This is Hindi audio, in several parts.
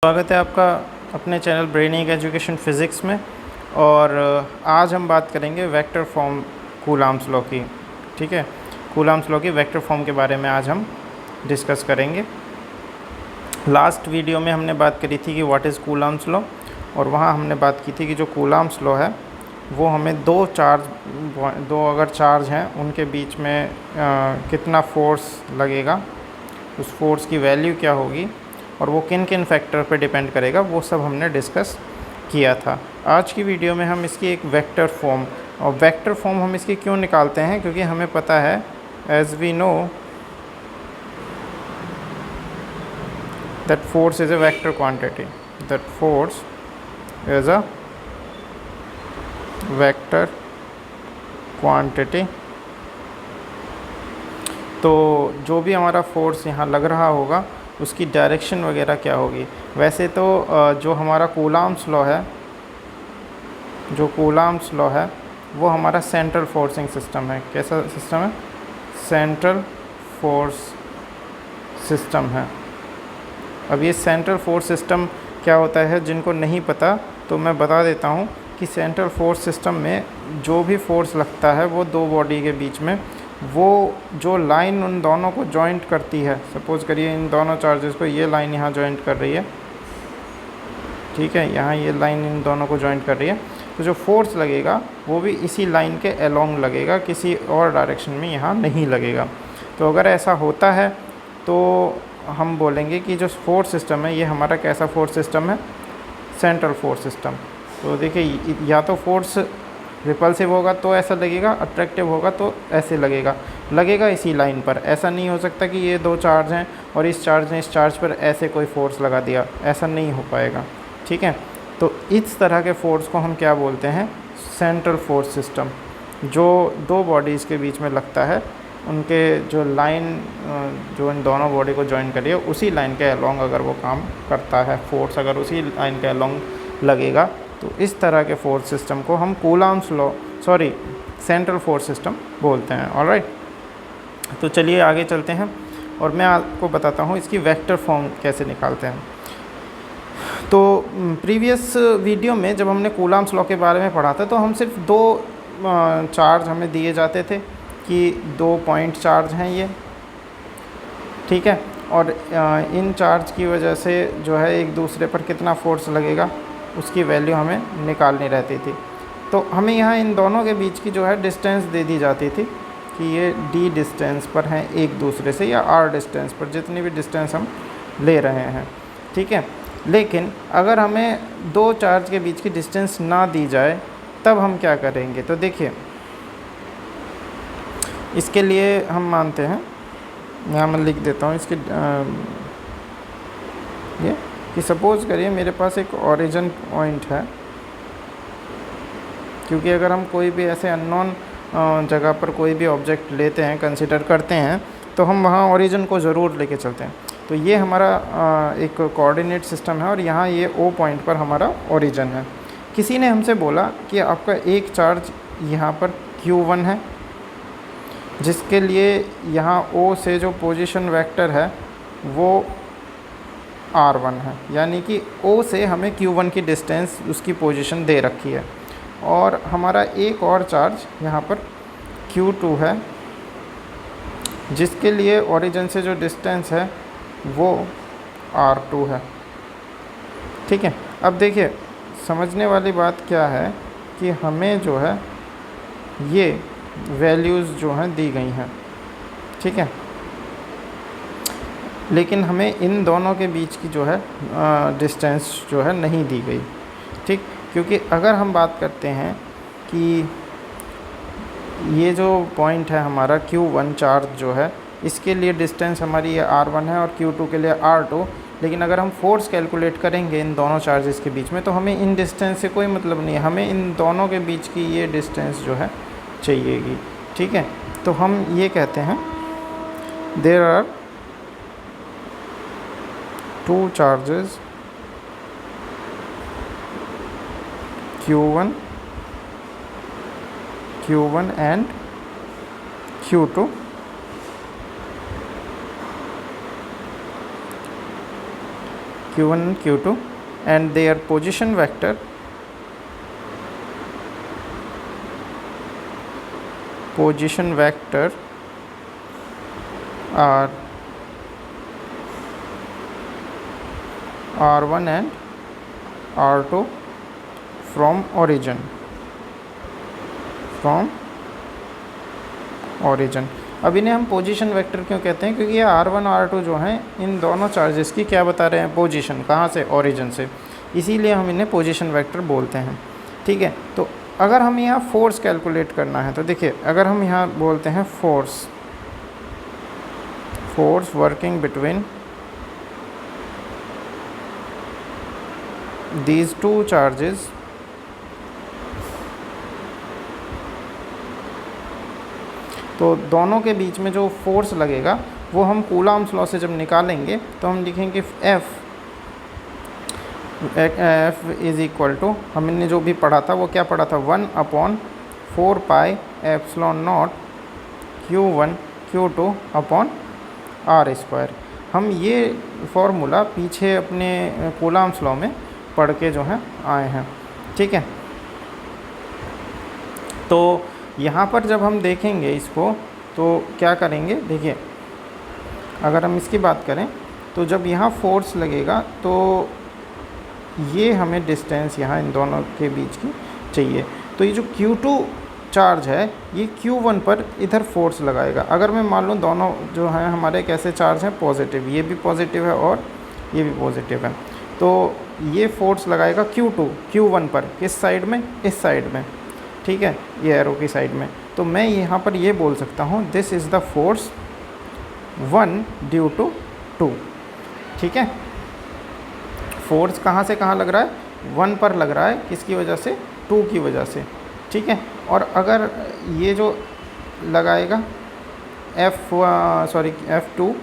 स्वागत है आपका अपने चैनल ब्रेनिंग एजुकेशन फ़िज़िक्स में। और आज हम बात करेंगे वेक्टर फॉर्म कूलाम्स लॉ की। ठीक है, कूलाम्स लॉ की वेक्टर फॉर्म के बारे में आज हम डिस्कस करेंगे। लास्ट वीडियो में हमने बात करी थी कि व्हाट इज़ कूलाम्स लॉ, और वहाँ हमने बात की थी कि जो कूलाम्स लॉ है वो हमें दो अगर चार्ज हैं उनके बीच में कितना फोर्स लगेगा, उस फोर्स की वैल्यू क्या होगी और वो किन किन फैक्टर पे डिपेंड करेगा, वो सब हमने डिस्कस किया था। आज की वीडियो में हम इसकी एक वेक्टर फॉर्म, और वेक्टर फॉर्म हम इसकी क्यों निकालते हैं, क्योंकि हमें पता है as we know that force is a vector quantity, that force is a vector quantity. तो जो भी हमारा फोर्स यहाँ लग रहा होगा उसकी डायरेक्शन वगैरह क्या होगी। वैसे तो जो हमारा कूलाम्स लॉ है, वो हमारा सेंट्रल फोर्सिंग सिस्टम है। कैसा सिस्टम है? सेंट्रल फोर्स सिस्टम है। अब ये सेंट्रल फोर्स सिस्टम क्या होता है, जिनको नहीं पता तो मैं बता देता हूँ कि सेंट्रल फोर्स सिस्टम में जो भी फोर्स लगता है वो दो बॉडी के बीच में, वो जो लाइन उन दोनों को जॉइंट करती है, सपोज़ करिए इन दोनों चार्जेस को ये लाइन यहाँ जॉइंट कर रही है, ठीक है, यहाँ ये लाइन इन दोनों को जॉइंट कर रही है, तो जो फोर्स लगेगा वो भी इसी लाइन के अलोंग लगेगा, किसी और डायरेक्शन में यहाँ नहीं लगेगा। तो अगर ऐसा होता है तो हम बोलेंगे कि जो फोर्स सिस्टम है ये हमारा कैसा फोर्स सिस्टम है? Central force system. तो देखिए, या तो फोर्स रिपल्सिव होगा तो ऐसा लगेगा, अट्रैक्टिव होगा तो ऐसे लगेगा इसी लाइन पर। ऐसा नहीं हो सकता कि ये दो चार्ज हैं और इस चार्ज ने इस चार्ज पर ऐसे कोई फोर्स लगा दिया, ऐसा नहीं हो पाएगा। ठीक है, तो इस तरह के फोर्स को हम क्या बोलते हैं? Central force system. जो दो बॉडीज़ के बीच में लगता है, उनके जो लाइन जो इन दोनों बॉडी को ज्वाइन करिए उसी लाइन के अलोंग अगर वो काम करता है, फोर्स अगर उसी लाइन के अलोंग लगेगा, तो इस तरह के फोर्स सिस्टम को हम coulombs law central force system बोलते हैं। ऑलराइट, तो चलिए आगे चलते हैं और मैं आपको बताता हूँ इसकी वेक्टर फॉर्म कैसे निकालते हैं। तो प्रीवियस वीडियो में जब हमने कूलाम्स लॉ के बारे में पढ़ा था तो हम सिर्फ दो चार्ज हमें दिए जाते थे कि 2 पॉइंट चार्ज हैं ये, ठीक है, और इन चार्ज की वजह से जो है एक दूसरे पर कितना फोर्स लगेगा उसकी वैल्यू हमें निकालनी रहती थी। तो हमें यहाँ इन दोनों के बीच की जो है डिस्टेंस दे दी जाती थी कि ये d डिस्टेंस पर हैं एक दूसरे से, या r डिस्टेंस पर, जितनी भी डिस्टेंस हम ले रहे हैं, ठीक है। लेकिन अगर हमें दो चार्ज के बीच की डिस्टेंस ना दी जाए तब हम क्या करेंगे? तो देखिए, इसके लिए हम मानते हैं, यहाँ मैं लिख देता हूँ इसके ये कि सपोज़ करिए मेरे पास एक ओरिजिन पॉइंट है, क्योंकि अगर हम कोई भी ऐसे अननोन जगह पर कोई भी ऑब्जेक्ट लेते हैं, कंसिडर करते हैं, तो हम वहाँ ओरिजिन को ज़रूर लेके चलते हैं। तो ये हमारा एक कोऑर्डिनेट सिस्टम है और यहाँ ये O पॉइंट पर हमारा ओरिजिन है। किसी ने हमसे बोला कि आपका एक चार्ज यहाँ पर Q1 है, जिसके लिए यहाँ O से जो पोजीशन वेक्टर है वो R1 है, यानी कि O से हमें Q1 की डिस्टेंस, उसकी पोजीशन दे रखी है, और हमारा एक और चार्ज यहाँ पर Q2 है, जिसके लिए ओरिजिन से जो डिस्टेंस है वो R2 है, ठीक है। अब देखिए, समझने वाली बात क्या है कि हमें जो है ये वैल्यूज़ जो हैं दी गई हैं, ठीक है, लेकिन हमें इन दोनों के बीच की जो है डिस्टेंस जो है नहीं दी गई, ठीक। क्योंकि अगर हम बात करते हैं कि ये जो पॉइंट है हमारा Q1 चार्ज जो है, इसके लिए डिस्टेंस हमारी ये R1 है और Q2 के लिए R2, लेकिन अगर हम फोर्स कैलकुलेट करेंगे इन दोनों चार्जेस के बीच में तो हमें इन डिस्टेंस से कोई मतलब नहीं है, हमें इन दोनों के बीच की ये डिस्टेंस जो है चाहिएगी, ठीक है। तो हम ये कहते हैं there are two charges Q1 and Q2, q1 and q2 and their position vector are r1 and r2 from origin. अब इन्हें हम पोजीशन वेक्टर क्यों कहते हैं? क्योंकि ये r1 r2 जो हैं इन दोनों चार्जेस की क्या बता रहे हैं? पोजीशन, कहाँ से? ओरिजिन से, इसीलिए हम इन्हें पोजीशन वेक्टर बोलते हैं। ठीक है, तो अगर हम यहाँ फोर्स कैलकुलेट करना है तो देखिए, अगर हम यहाँ बोलते हैं force working between these two charges, तो दोनों के बीच में जो फोर्स लगेगा वो हम कूलॉम्स लॉ से जब निकालेंगे तो हम लिखेंगे F इज़ इक्वल टू, हमने जो भी पढ़ा था वो क्या पढ़ा था? 1/4 pi epsilon not Q1 Q2 upon r²। हम ये फॉर्मूला पीछे अपने कूलॉम्स लॉ में पढ़ के जो है आए हैं। ठीक है, तो यहाँ पर जब हम देखेंगे इसको तो क्या करेंगे? देखिए, अगर हम इसकी बात करें तो जब यहाँ फोर्स लगेगा तो ये हमें डिस्टेंस यहाँ इन दोनों के बीच की चाहिए। तो ये जो Q2 चार्ज है ये Q1 पर इधर फोर्स लगाएगा। अगर मैं मान लूँ दोनों जो हैं हमारे कैसे चार्ज हैं? पॉजिटिव, ये भी पॉजिटिव है और ये भी पॉजिटिव है, तो ये फोर्स लगाएगा Q1 पर। किस साइड में? इस साइड में। ठीक है, ये एरो की साइड में। तो मैं यहाँ पर ये बोल सकता हूँ this is the force 1 due to 2। ठीक है, फोर्स कहाँ से कहाँ लग रहा है? 1 पर लग रहा है, किसकी वजह से? 2 की वजह से। ठीक है, और अगर ये जो लगाएगा F2,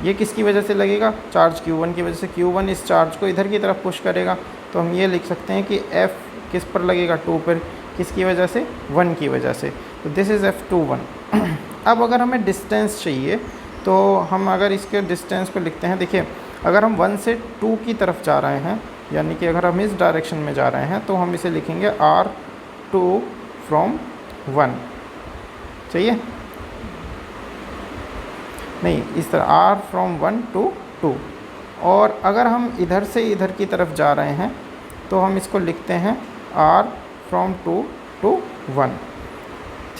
ये किसकी वजह से लगेगा? चार्ज Q1 की वजह से। Q1 इस चार्ज को इधर की तरफ पुश करेगा, तो हम ये लिख सकते हैं कि F किस पर लगेगा? 2 पर। किसकी वजह से? 1 की वजह से। तो दिस इज़ F21। अब अगर हमें डिस्टेंस चाहिए तो हम अगर इसके डिस्टेंस को लिखते हैं, देखिए अगर हम 1 से 2 की तरफ जा रहे हैं, यानी कि अगर हम इस डायरेक्शन में जा रहे हैं तो हम इसे लिखेंगे R2 फ्रॉम 1। चाहिए? नहीं, इस तरह R फ्रॉम 1 to 2। और अगर हम इधर से इधर की तरफ जा रहे हैं तो हम इसको लिखते हैं R फ्रॉम 2 to 1।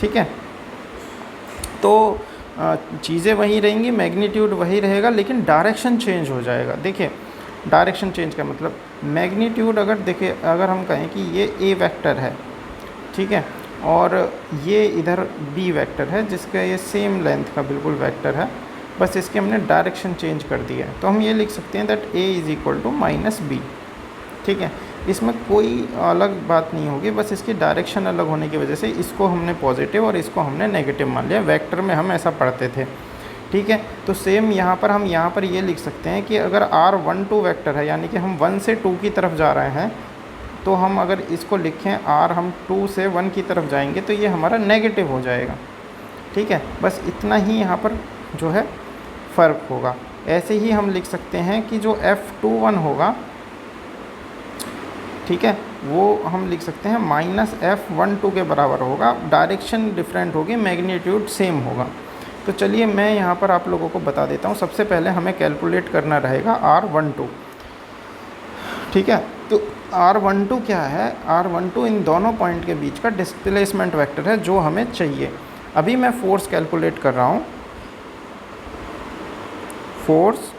ठीक है, तो चीज़ें वही रहेंगी, मैग्नीट्यूड वही रहेगा, लेकिन डायरेक्शन चेंज हो जाएगा। देखिए, डायरेक्शन चेंज का मतलब मैग्नीट्यूड, अगर देखिए अगर हम कहें कि ये A वेक्टर है, ठीक है, और ये इधर B वेक्टर है जिसका ये सेम लेंथ का बिल्कुल वेक्टर है, बस इसके हमने डायरेक्शन चेंज कर दिया है, तो हम ये लिख सकते हैं that A is equal to -B। ठीक है, इसमें कोई अलग बात नहीं होगी, बस इसकी डायरेक्शन अलग होने की वजह से इसको हमने पॉजिटिव और इसको हमने नेगेटिव मान लिया। वेक्टर में हम ऐसा पढ़ते थे। ठीक है, तो सेम यहाँ पर हम यहाँ पर ये लिख सकते हैं कि अगर R12 वेक्टर है, यानी कि हम 1 से 2 की तरफ जा रहे हैं, तो हम अगर इसको लिखें R, हम 2 से 1 की तरफ जाएंगे तो ये हमारा नेगेटिव हो जाएगा। ठीक है, बस इतना ही यहाँ पर जो है फ़र्क होगा। ऐसे ही हम लिख सकते हैं कि जो F21 होगा, ठीक है, वो हम लिख सकते हैं -F12 के बराबर होगा। डायरेक्शन डिफरेंट होगी, मैग्नीट्यूड सेम होगा। तो चलिए मैं यहाँ पर आप लोगों को बता देता हूँ। सबसे पहले हमें कैलकुलेट करना रहेगा R12। ठीक है, तो R12 क्या है? R12 इन दोनों पॉइंट के बीच का डिस्प्लेसमेंट वेक्टर है जो हमें चाहिए। अभी मैं फोर्स कैलकुलेट कर रहा हूँ। Force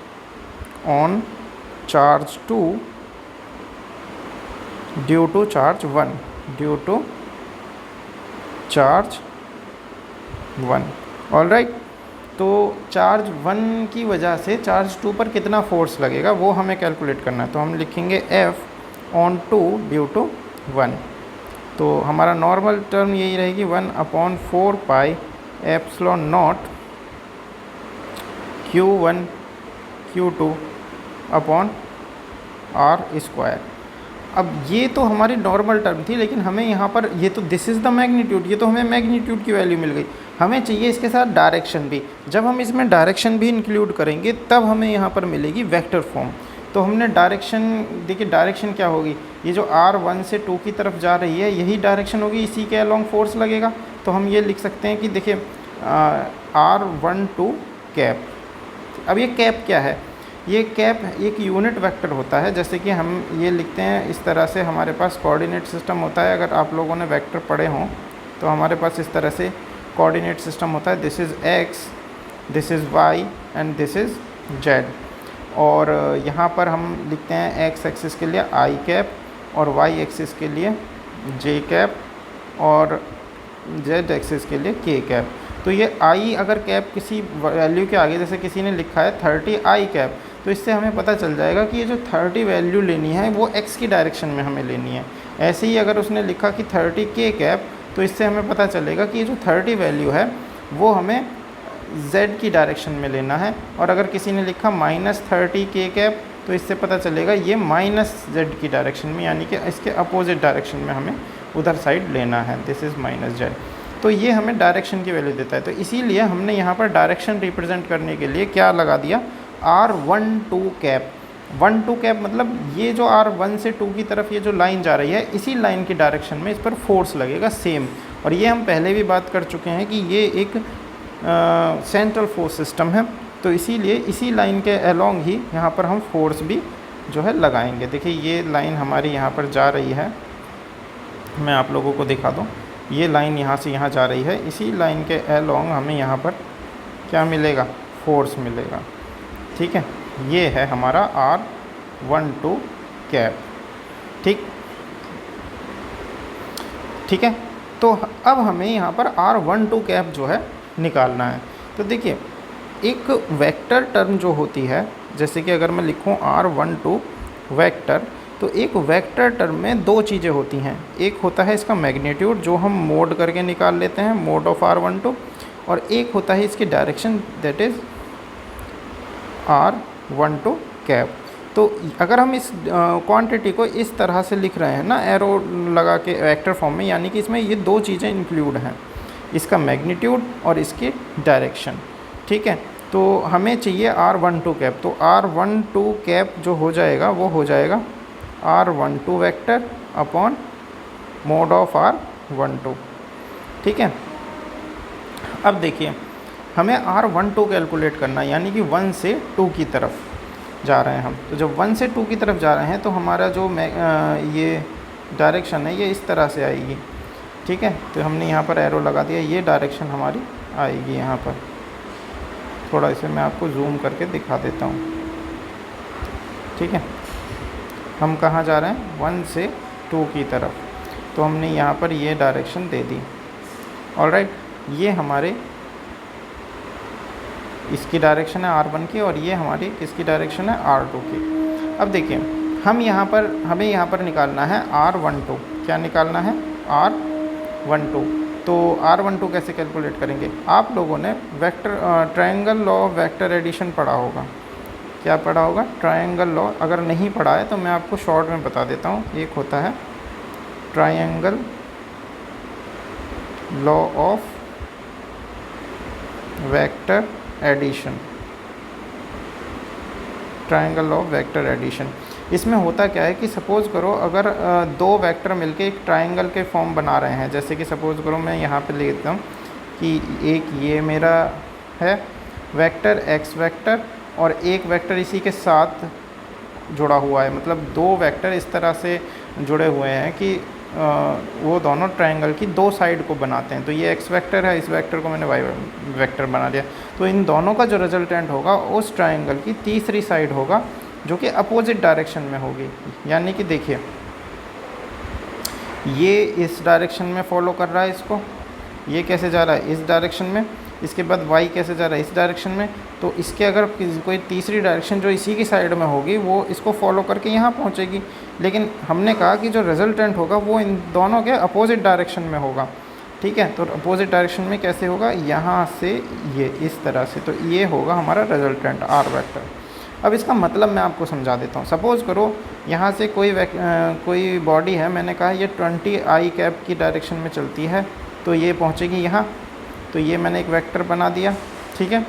on charge 2 due to charge 1, due to charge 1। Alright, तो चार्ज 1 की वजह से चार्ज 2 पर कितना फोर्स लगेगा वो हमें कैलकुलेट करना है। तो हम लिखेंगे F ऑन 2 ड्यू टू 1। तो हमारा नॉर्मल टर्म यही रहेगी 1/4 pi epsilon not Q1 Q2 upon R²। अब ये तो हमारी नॉर्मल टर्म थी, लेकिन हमें यहाँ पर ये तो दिस इज़ द मैग्नीट्यूड, ये तो हमें मैग्नीट्यूड की वैल्यू मिल गई। हमें चाहिए इसके साथ डायरेक्शन भी। जब हम इसमें डायरेक्शन भी इंक्लूड करेंगे तब हमें यहाँ पर मिलेगी वेक्टर फॉर्म। तो हमने डायरेक्शन, देखिए डायरेक्शन क्या होगी, ये जो R1 से 2 की तरफ जा रही है यही डायरेक्शन होगी, इसी के अलोंग फोर्स लगेगा। तो हम ये लिख सकते हैं कि देखिए R12 कैप। अब ये कैप क्या है, ये कैप एक यूनिट वेक्टर होता है। जैसे कि हम ये लिखते हैं इस तरह से, हमारे पास कोऑर्डिनेट सिस्टम होता है, अगर आप लोगों ने वेक्टर पढ़े हों तो हमारे पास इस तरह से कोऑर्डिनेट सिस्टम होता है, this is x, this is y and this is z। और यहाँ पर हम लिखते हैं x एक्सिस के लिए i कैप और y एक्सिस के लिए j कैप और z एक्सिस के लिए k कैप। तो ये i अगर कैप किसी वैल्यू के आगे, जैसे किसी ने लिखा है 30 i कैप, तो इससे हमें पता चल जाएगा कि ये जो 30 वैल्यू लेनी है वो x की डायरेक्शन में हमें लेनी है। ऐसे ही अगर उसने लिखा कि 30 k कैप, तो इससे हमें पता चलेगा कि ये जो 30 वैल्यू है वो हमें z की डायरेक्शन में लेना है। और अगर किसी ने लिखा -30 k कैप, तो इससे पता चलेगा ये -z की डायरेक्शन में, यानी कि इसके अपोजिट डायरेक्शन में हमें उधर साइड लेना है, दिस इज़ -z। तो ये हमें डायरेक्शन की वैल्यू देता है। तो इसीलिए हमने यहाँ पर डायरेक्शन रिप्रेजेंट करने के लिए क्या लगा दिया, R12 कैप। 1-2 कैप मतलब ये जो R1 से 2 की तरफ ये जो लाइन जा रही है, इसी लाइन की डायरेक्शन में इस पर फोर्स लगेगा सेम। और ये हम पहले भी बात कर चुके हैं कि ये एक सेंट्रल फोर्स सिस्टम है, तो इसीलिए इसी लाइन के अलोंग ही यहाँ पर हम फोर्स भी जो है लगाएंगे। देखिए ये लाइन हमारी यहाँ पर जा रही है, मैं आप लोगों को दिखा दूँ, ये लाइन यहाँ से यहाँ जा रही है, इसी लाइन के अलोंग हमें यहाँ पर क्या मिलेगा, फोर्स मिलेगा। ठीक है, ये है हमारा R12 कैप। ठीक है, तो अब हमें यहाँ पर R12 कैप जो है निकालना है। तो देखिए एक वेक्टर टर्म जो होती है, जैसे कि अगर मैं लिखूँ R12 वेक्टर, तो एक वेक्टर टर्म में दो चीज़ें होती हैं। एक होता है इसका मैग्नीट्यूड जो हम मोड करके निकाल लेते हैं, मोड ऑफ R12, और एक होता है इसकी direction, that is R12 cap. तो अगर हम इस क्वांटिटी को इस तरह से लिख रहे हैं ना, एरो लगा के वेक्टर फॉर्म में, यानी कि इसमें ये दो चीज़ें इंक्लूड हैं, इसका मैग्नीट्यूड और इसकी डायरेक्शन। ठीक है, तो हमें चाहिए R12 कैप। तो R12 कैप जो हो जाएगा वो हो जाएगा R12 vector upon mode of R12। ठीक है, अब देखिए हमें R12 कैलकुलेट करना है, यानी कि 1 से 2 की तरफ जा रहे हैं हम। तो जब 1 से 2 की तरफ जा रहे हैं तो हमारा जो ये डायरेक्शन है ये इस तरह से आएगी। ठीक है, तो हमने यहाँ पर एरो लगा दिया, ये डायरेक्शन हमारी आएगी यहाँ पर। थोड़ा इसे मैं आपको जूम करके दिखा देता हूँ। ठीक है, हम कहाँ जा रहे हैं, 1 से 2 की तरफ, तो हमने यहाँ पर ये डायरेक्शन दे दी। ऑलराइट, ये हमारे इसकी डायरेक्शन है R1 की, और ये हमारी किसकी डायरेक्शन है, R2 की। अब देखिए हमें यहाँ पर निकालना है R12। क्या निकालना है, R12। तो R12 कैसे कैलकुलेट करेंगे, आप लोगों ने vector triangle law of vector addition पढ़ा होगा। क्या पढ़ा होगा, ट्रायंगल लॉ। अगर नहीं पढ़ा है तो मैं आपको शॉर्ट में बता देता हूँ। एक होता है triangle law of vector addition, triangle of vector addition. इसमें होता क्या है कि सपोज़ करो अगर दो वेक्टर मिलके एक ट्रायंगल के फॉर्म बना रहे हैं, जैसे कि सपोज़ करो मैं यहाँ पे ले लेता हूँ कि एक ये मेरा है वेक्टर x वेक्टर, और एक वेक्टर इसी के साथ जुड़ा हुआ है, मतलब दो वेक्टर इस तरह से जुड़े हुए हैं कि वो दोनों ट्रायंगल की दो साइड को बनाते हैं। तो ये x वेक्टर है, इस वेक्टर को मैंने y वेक्टर बना दिया। तो इन दोनों का जो रिजल्टेंट होगा उस ट्रायंगल की तीसरी साइड होगा जो कि अपोजिट डायरेक्शन में होगी। यानी कि देखिए ये इस डायरेक्शन में फॉलो कर रहा है इसको, ये कैसे जा रहा है, इस डायरेक्शन में, इसके बाद y कैसे जा रहा है, इस डायरेक्शन में। तो इसके अगर कोई तीसरी डायरेक्शन जो इसी की साइड में होगी वो इसको फॉलो करके यहाँ पहुँचेगी। लेकिन हमने कहा कि जो रिजल्टेंट होगा वो इन दोनों के अपोजिट डायरेक्शन में होगा। ठीक है, तो अपोजिट डायरेक्शन में कैसे होगा, यहाँ से ये इस तरह से। तो ये होगा हमारा रिजल्टेंट R वेक्टर। अब इसका मतलब मैं आपको समझा देता हूँ। सपोज़ करो यहाँ से कोई बॉडी है, मैंने कहा ये 20 i कैप की डायरेक्शन में चलती है, तो ये पहुँचेगी यहाँ। तो ये मैंने एक वेक्टर बना दिया। ठीक है,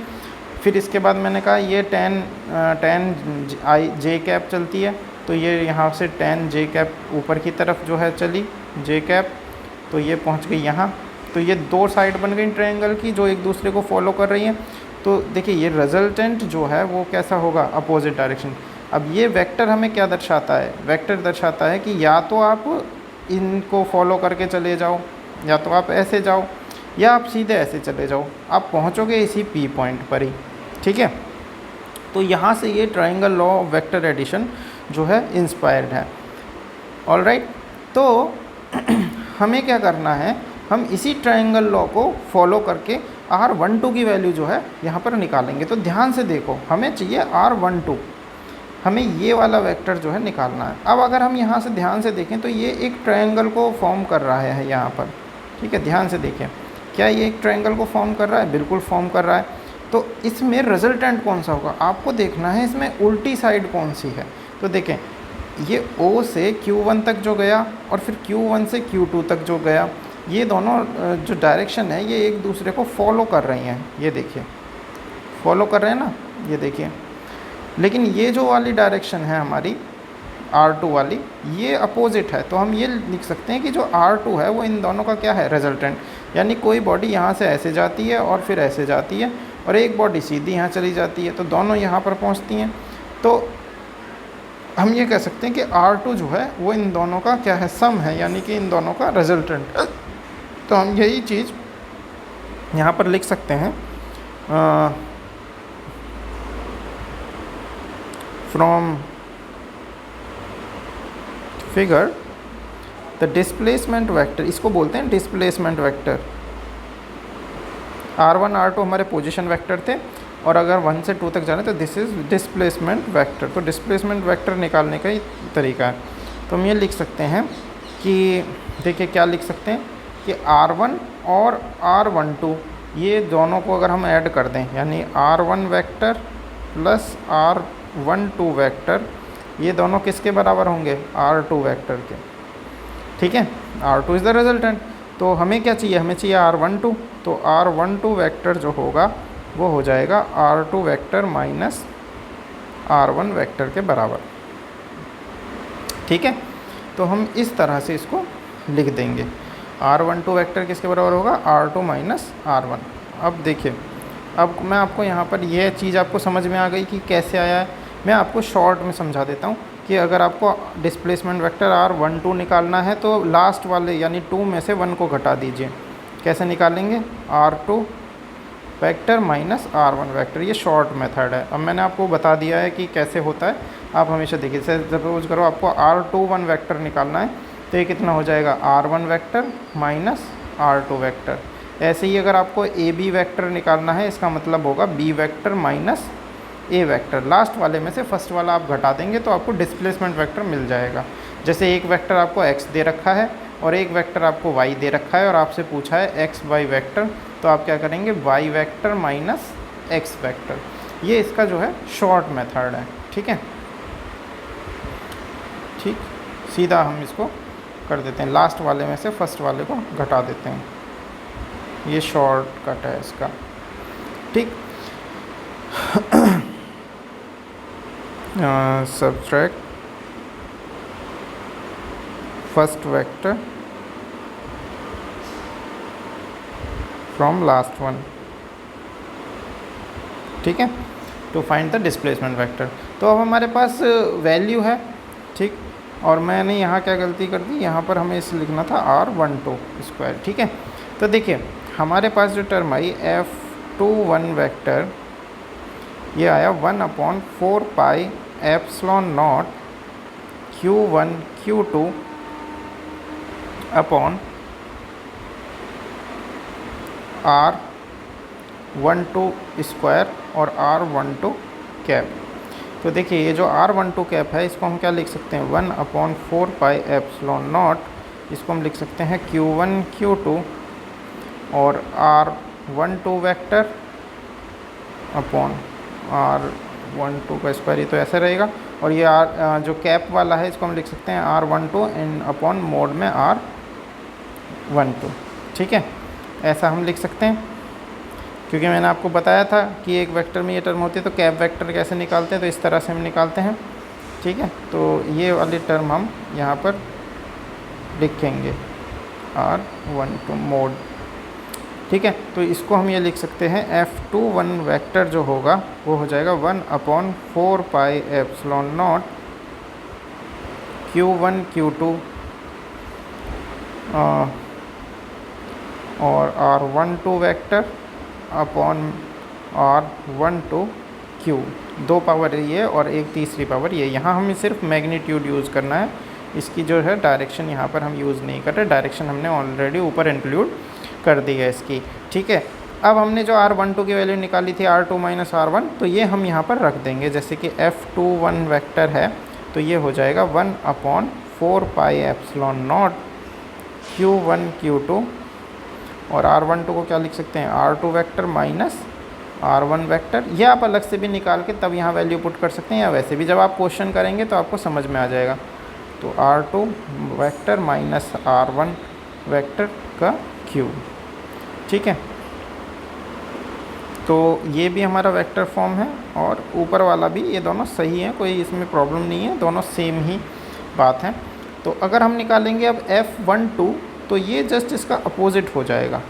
फिर इसके बाद मैंने कहा ये टेन आई जे कैप चलती है, तो ये यहाँ से टेन जे कैप ऊपर की तरफ जो है चली जे कैप, तो ये पहुँच गई यहाँ। तो ये दो साइड बन गई ट्रायंगल की जो एक दूसरे को फॉलो कर रही हैं। तो देखिए ये रिजल्टेंट जो है वो कैसा होगा, अपोजिट डायरेक्शन। अब ये वेक्टर हमें क्या दर्शाता है, वेक्टर दर्शाता है कि या तो आप इनको फॉलो करके चले जाओ, या तो आप ऐसे जाओ, या आप सीधे ऐसे चले जाओ, आप पहुंचोगे इसी पी पॉइंट पर ही। ठीक है, तो यहाँ से ये triangle law of vector addition जो है इंस्पायर्ड है। ऑलराइट, तो हमें क्या करना है, हम इसी ट्रायंगल लॉ को फॉलो करके R12 की वैल्यू जो है यहाँ पर निकालेंगे। तो ध्यान से देखो, हमें चाहिए R12, हमें ये वाला वेक्टर जो है निकालना है। अब अगर हम यहाँ से ध्यान से देखें तो ये एक ट्रायंगल को फॉर्म कर रहा है यहाँ पर। ठीक है, ध्यान से देखें, क्या ये एक ट्रायंगल को फॉर्म कर रहा है, बिल्कुल फॉर्म कर रहा है। तो इसमें रिजल्टेंट कौन सा होगा, आपको देखना है इसमें उल्टी साइड कौन सी है। तो देखें, ये O से Q1 तक जो गया और फिर Q1 से Q2 तक जो गया, ये दोनों जो डायरेक्शन है ये एक दूसरे को फॉलो कर रही हैं। ये देखिए फॉलो कर रहे हैं ना, ये देखिए। लेकिन ये जो वाली डायरेक्शन है हमारी R2 वाली, ये अपोजिट है। तो हम ये लिख सकते हैं कि जो R2 है वो इन दोनों का क्या है, रिजल्टेंट। यानी कोई बॉडी यहाँ से ऐसे जाती है और फिर ऐसे जाती है, और एक बॉडी सीधी यहाँ चली जाती है, तो दोनों यहाँ पर पहुँचती हैं। तो हम ये कह सकते हैं कि R2 जो है वो इन दोनों का क्या है, सम है, यानी कि इन दोनों का रिजल्टेंट। तो हम यही चीज़ यहाँ पर लिख सकते हैं, from figure the displacement vector, इसको बोलते हैं डिस्प्लेसमेंट वेक्टर। R1 R2 हमारे पोजीशन वेक्टर थे, और अगर 1 से 2 तक जाना तो दिस इज़ डिस्प्लेसमेंट वेक्टर। तो डिस्प्लेसमेंट वेक्टर निकालने का ही तरीका है। तो हम ये लिख सकते हैं कि देखिए क्या लिख सकते हैं कि R1 और R12 ये दोनों को अगर हम ऐड कर दें, यानी R1 vector plus R12 vector, ये दोनों किसके बराबर होंगे, R2 वेक्टर के। ठीक है, R2 इज़ द रिजल्टेंट। तो हमें क्या चाहिए, हमें चाहिए R12। तो R12 वेक्टर जो होगा वो हो जाएगा R2 vector minus R1 vector के बराबर। ठीक है, तो हम इस तरह से इसको लिख देंगे। R12 वेक्टर किसके बराबर होगा, R2 माइनस R1। अब देखिए, अब मैं आपको यहाँ पर यह चीज़ आपको समझ में आ गई कि कैसे आया है। मैं आपको शॉर्ट में समझा देता हूँ कि अगर आपको डिस्प्लेसमेंट वेक्टर R12 निकालना है तो लास्ट वाले यानी 2 में से 1 को घटा दीजिए। कैसे निकालेंगे, R2 vector minus R1 vector, ये शॉर्ट मेथड है। अब मैंने आपको बता दिया है कि कैसे होता है, आप हमेशा देखिए। सपोज करो आपको R21 वेक्टर निकालना है, तो ये कितना हो जाएगा, R1 vector minus R2 vector. ऐसे ही अगर आपको AB वेक्टर निकालना है, इसका मतलब होगा B vector minus A vector. Last वाले में से फर्स्ट वाला आप घटा देंगे तो आपको डिस्प्लेसमेंट वेक्टर मिल जाएगा। जैसे एक वेक्टर आपको x दे रखा है और एक वेक्टर आपको y दे रखा है, और आपसे पूछा है x y वेक्टर, तो आप क्या करेंगे, y vector minus x vector. ये इसका जो है शॉर्ट मेथड है। ठीक है, ठीक, सीधा हम इसको कर देते हैं, लास्ट वाले में से फर्स्ट वाले को घटा देते हैं। ये शॉर्ट कट है इसका। ठीक, subtract first vector from last one। ठीक है, to find the displacement vector. तो अब हमारे पास वैल्यू है। ठीक, और मैंने यहाँ क्या गलती कर दी, यहाँ पर हमें इसे लिखना था R12 स्क्वायर। ठीक है, तो देखिए हमारे पास जो टर्म आई F21 वेक्टर, ये आया 1/4 pi epsilon not Q1 Q2 upon R12 square और R12 कैप। तो देखिए ये जो R12 कैप है, इसको हम क्या लिख सकते हैं, 1/4 पाई एप्सिलॉन नॉट, इसको हम लिख सकते हैं Q1 Q2 और R12 वेक्टर अपॉन R12 का स्क्वायर, ये तो ऐसे रहेगा। और ये जो कैप वाला है इसको हम लिख सकते हैं R12 इन अपॉन मोड में R12। ठीक है, ऐसा हम लिख सकते हैं। क्योंकि मैंने आपको बताया था कि एक वेक्टर में ये टर्म होती है, तो कैप वेक्टर कैसे निकालते हैं, तो इस तरह से हम निकालते हैं। ठीक है, तो ये वाली टर्म हम यहाँ पर लिखेंगे R12 मोड। ठीक है, तो इसको हम ये लिख सकते हैं F21 वेक्टर जो होगा वो हो जाएगा 1/4 pi epsilon not Q1 Q2 और R12 vector upon R12 Q। 2 power ये और एक तीसरी पावर ये। यहाँ हमें सिर्फ मैग्नीट्यूड यूज़ करना है, इसकी जो है डायरेक्शन यहाँ पर हम यूज़ नहीं कर रहे, डायरेक्शन हमने ऑलरेडी ऊपर इंक्लूड कर दी है इसकी। ठीक है, अब हमने जो R12 की वैल्यू निकाली थी R2 माइनस R1, तो ये हम यहाँ पर रख देंगे। जैसे कि F21 वेक्टर है तो ये हो जाएगा 1/4 pi epsilon not Q1 Q2 और R12 को क्या लिख सकते हैं, R2 vector minus R1 vector. ये आप अलग से भी निकाल के तब यहाँ वैल्यू पुट कर सकते हैं, या वैसे भी जब आप क्वेश्चन करेंगे तो आपको समझ में आ जाएगा। तो R2 vector minus R1 vector का Q। ठीक है, तो ये भी हमारा वेक्टर फॉर्म है और ऊपर वाला भी, ये दोनों सही है, कोई इसमें प्रॉब्लम नहीं है, दोनों सेम ही बात है। तो अगर हम निकालेंगे अब F12 तो ये जस्ट इसका अपोजिट हो जाएगा।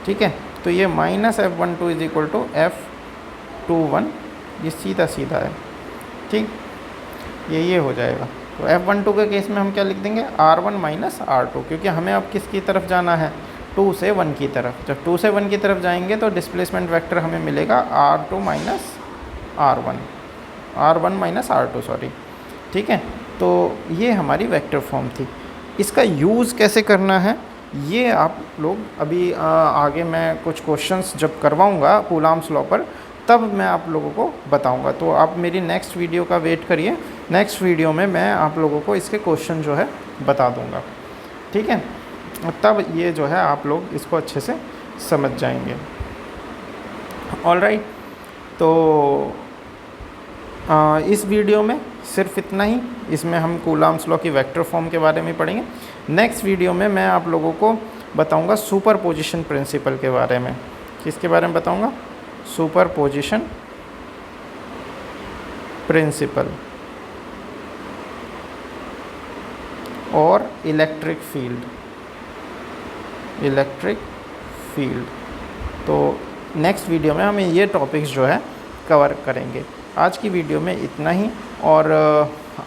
ठीक है, तो ये minus F12 is equal to F21, ये सीधा सीधा है। ठीक, ये हो जाएगा। तो F12 के केस में हम क्या लिख देंगे, R1 माइनस R2, क्योंकि हमें अब किसकी तरफ जाना है, 2 से 1 की तरफ। जब 2 से 1 की तरफ जाएंगे तो डिस्प्लेसमेंट वेक्टर हमें मिलेगा R2 minus R1 minus R2 sorry. ठीक है, तो ये हमारी वेक्टर फॉर्म थी। इसका यूज़ कैसे करना है ये आप लोग अभी आगे मैं कुछ क्वेश्चंस जब करवाऊँगा कूलॉम्स लॉ पर, तब मैं आप लोगों को बताऊँगा। तो आप मेरी नेक्स्ट वीडियो का वेट करिए, नेक्स्ट वीडियो में मैं आप लोगों को इसके क्वेश्चन जो है बता दूँगा। ठीक है, तब ये जो है आप लोग इसको अच्छे से समझ जाएंगे। ऑलराइट, तो इस वीडियो में सिर्फ इतना ही। इसमें हम कूलॉम्स लॉ की वेक्टर फॉर्म के बारे में पढ़ेंगे। नेक्स्ट वीडियो में मैं आप लोगों को बताऊंगा सुपरपोजिशन प्रिंसिपल के बारे में। किसके बारे में बताऊंगा, सुपरपोजिशन प्रिंसिपल और इलेक्ट्रिक फील्ड। तो नेक्स्ट वीडियो में हम ये टॉपिक्स जो है कवर करेंगे। आज की वीडियो में इतना ही, और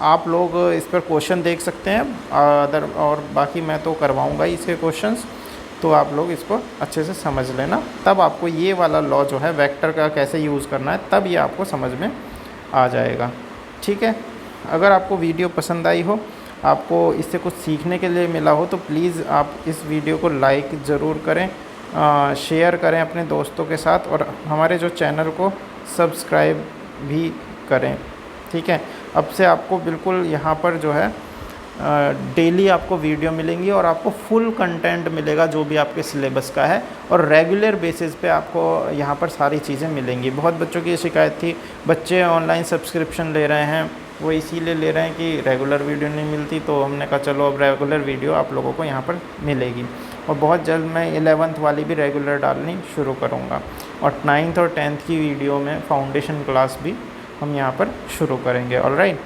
आप लोग इस पर क्वेश्चन देख सकते हैं और बाकी मैं तो करवाऊंगा ही इसके क्वेश्चंस, तो आप लोग इसको अच्छे से समझ लेना, तब आपको ये वाला लॉ जो है वेक्टर का कैसे यूज़ करना है तब ये आपको समझ में आ जाएगा। ठीक है, अगर आपको वीडियो पसंद आई हो, आपको इससे कुछ सीखने के लिए मिला हो, तो प्लीज़ आप इस वीडियो को लाइक ज़रूर करें, शेयर करें अपने दोस्तों के साथ, और हमारे जो चैनल को सब्सक्राइब भी करें। ठीक है, अब से आपको बिल्कुल यहाँ पर जो है डेली आपको वीडियो मिलेंगी और आपको फुल कंटेंट मिलेगा जो भी आपके सिलेबस का है, और रेगुलर बेसिस पे आपको यहाँ पर सारी चीज़ें मिलेंगी। बहुत बच्चों की शिकायत थी, बच्चे ऑनलाइन सब्सक्रिप्शन ले रहे हैं, वो इसीलिए ले रहे हैं कि रेगुलर वीडियो नहीं मिलती, तो हमने कहा चलो अब रेगुलर वीडियो आप लोगों को यहाँ पर मिलेगी। और बहुत जल्द मैं 11th वाली भी रेगुलर डालनी शुरू करूँगा, और 9th और 10th की वीडियो में फाउंडेशन क्लास भी हम यहाँ पर शुरू करेंगे। ऑलराइट,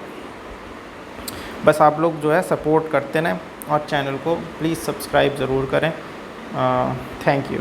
बस आप लोग जो है सपोर्ट करते रहें और चैनल को प्लीज़ सब्सक्राइब ज़रूर करें। Thank you.